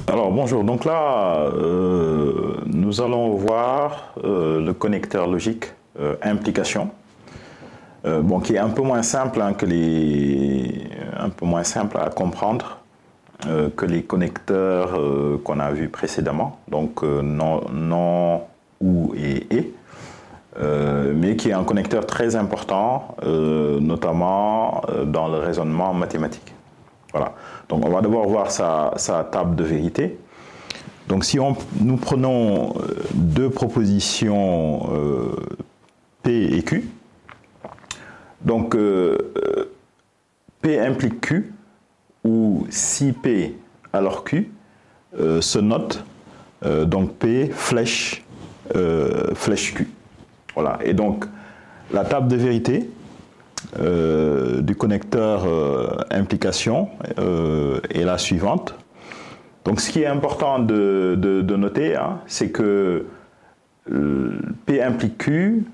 Alors bonjour, donc là nous allons voir le connecteur logique implication, qui est un peu moins simple un peu moins simple à comprendre que les connecteurs qu'on a vus précédemment, donc non, ou et, mais qui est un connecteur très important, notamment dans le raisonnement mathématique. Voilà. Donc on va devoir voir sa table de vérité. Donc si nous prenons deux propositions P et Q, donc P implique Q, ou si P alors Q se note, donc P flèche Q. Voilà. Et donc la table de vérité du connecteur implication est la suivante. Donc ce qui est important de noter, c'est que P implique Q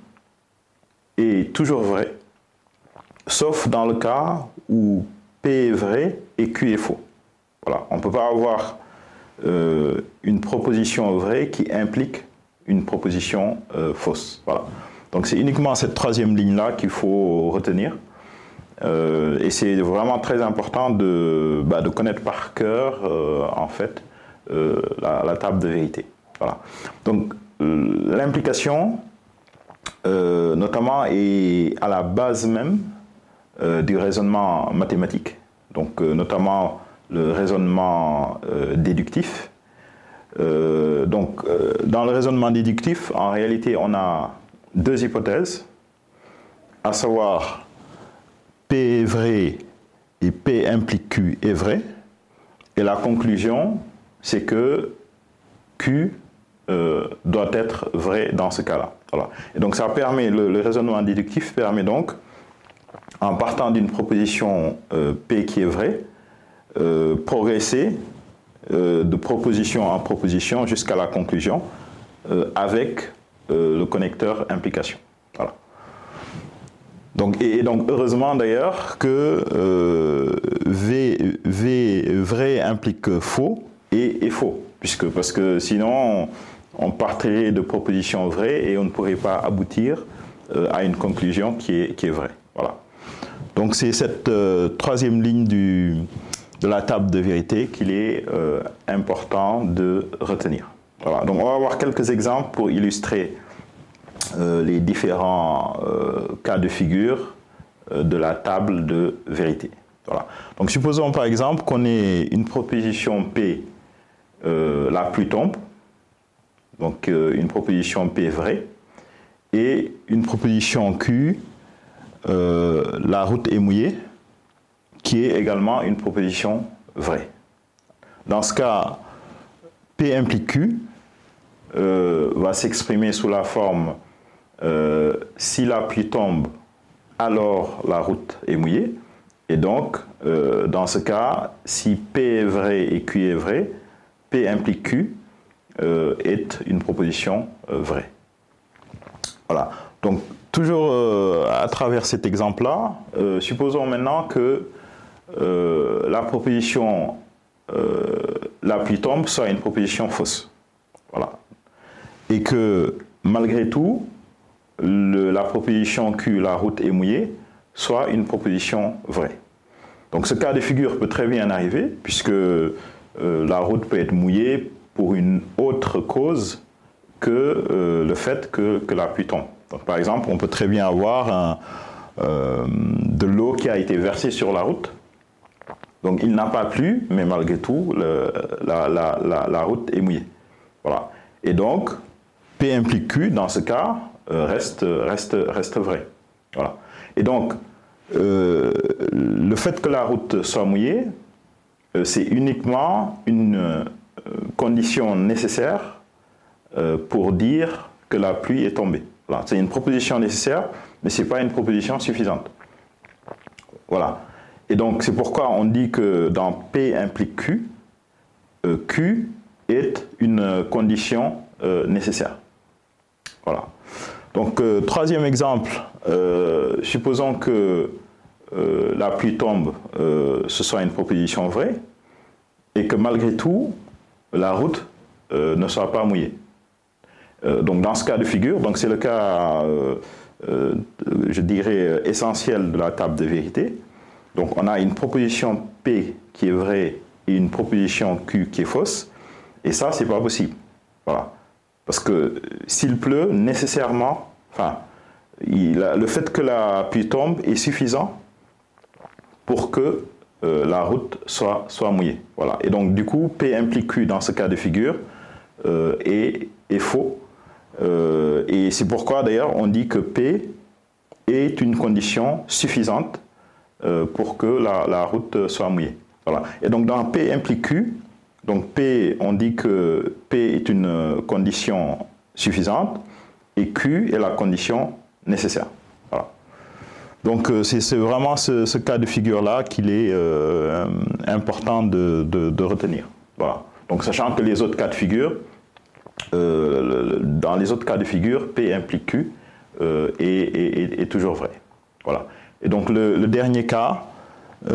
est toujours vrai, sauf dans le cas où P est vrai et Q est faux. Voilà. On ne peut pas avoir une proposition vraie qui implique une proposition fausse. Voilà. Donc c'est uniquement cette troisième ligne-là qu'il faut retenir. Et c'est vraiment très important de connaître par cœur, en fait, la table de vérité. Voilà. Donc l'implication, notamment, est à la base même du raisonnement mathématique. Donc notamment le raisonnement déductif. Dans le raisonnement déductif, en réalité, on a deux hypothèses, à savoir P est vrai et P implique Q est vrai, et la conclusion, c'est que Q doit être vrai dans ce cas-là. Voilà. Et donc ça permet, le raisonnement déductif permet donc, en partant d'une proposition P qui est vraie, progresser de proposition en proposition jusqu'à la conclusion avec le connecteur implication. Voilà. Donc, donc heureusement d'ailleurs que V vrai implique faux et faux, parce que sinon on partirait de propositions vraies et on ne pourrait pas aboutir à une conclusion qui est vraie. Voilà. Donc c'est cette troisième ligne de la table de vérité qu'il est important de retenir. Voilà. Donc on va voir quelques exemples pour illustrer les différents cas de figure de la table de vérité. Voilà. Donc supposons par exemple qu'on ait une proposition P la pluie tombe, donc une proposition P vraie, et une proposition Q la route est mouillée, qui est également une proposition vraie. Dans ce cas, P implique Q va s'exprimer sous la forme si la pluie tombe, alors la route est mouillée. Et donc, dans ce cas, si P est vrai et Q est vrai, P implique Q est une proposition vraie. Voilà. Donc, toujours à travers cet exemple-là, supposons maintenant que la proposition la pluie tombe soit une proposition fausse. Voilà. Et que, malgré tout, la proposition Q, la route est mouillée, soit une proposition vraie. Donc ce cas de figure peut très bien arriver, puisque la route peut être mouillée pour une autre cause que le fait que la pluie tombe. Donc par exemple, on peut très bien avoir de l'eau qui a été versée sur la route. Donc il n'a pas plu, mais malgré tout, la route est mouillée. Voilà. Et donc, P implique Q, dans ce cas, reste vrai. Voilà. Et donc, le fait que la route soit mouillée, c'est uniquement une condition nécessaire pour dire que la pluie est tombée. Voilà. C'est une proposition nécessaire, mais ce n'est pas une proposition suffisante. Voilà. Et donc, c'est pourquoi on dit que dans P implique Q, Q est une condition nécessaire. Voilà. Donc, troisième exemple, supposons que la pluie tombe, ce soit une proposition vraie, et que malgré tout, la route ne soit pas mouillée. Donc dans ce cas de figure, donc c'est le cas, je dirais, essentiel de la table de vérité. Donc on a une proposition P qui est vraie et une proposition Q qui est fausse. Et ça, c'est pas possible. Voilà. Parce que s'il pleut, nécessairement, enfin, le fait que la pluie tombe est suffisant pour que la route soit mouillée. Voilà. Et donc, du coup, P implique Q dans ce cas de figure est faux. Et c'est pourquoi, d'ailleurs, on dit que P est une condition suffisante pour que la route soit mouillée. Voilà. Et donc, dans P implique Q, donc P, on dit que P est une condition suffisante et Q est la condition nécessaire. Voilà. Donc c'est vraiment ce cas de figure-là qu'il est important de retenir. Voilà. Donc sachant que les autres cas de figure, dans les autres cas de figure, P implique Q est toujours vrai. Voilà. Et donc le dernier cas est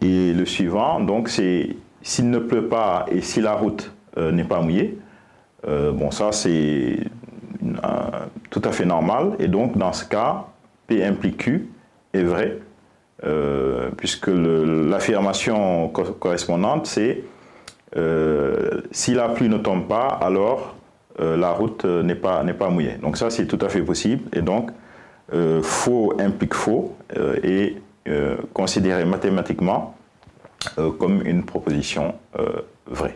le suivant. Donc c'est s'il ne pleut pas et si la route n'est pas mouillée, bon ça c'est tout à fait normal. Et donc dans ce cas, P implique Q est vrai, puisque l'affirmation correspondante c'est si la pluie ne tombe pas, alors la route n'est pas mouillée. Donc ça c'est tout à fait possible. Et donc faux implique faux et considéré mathématiquement comme une proposition vraie.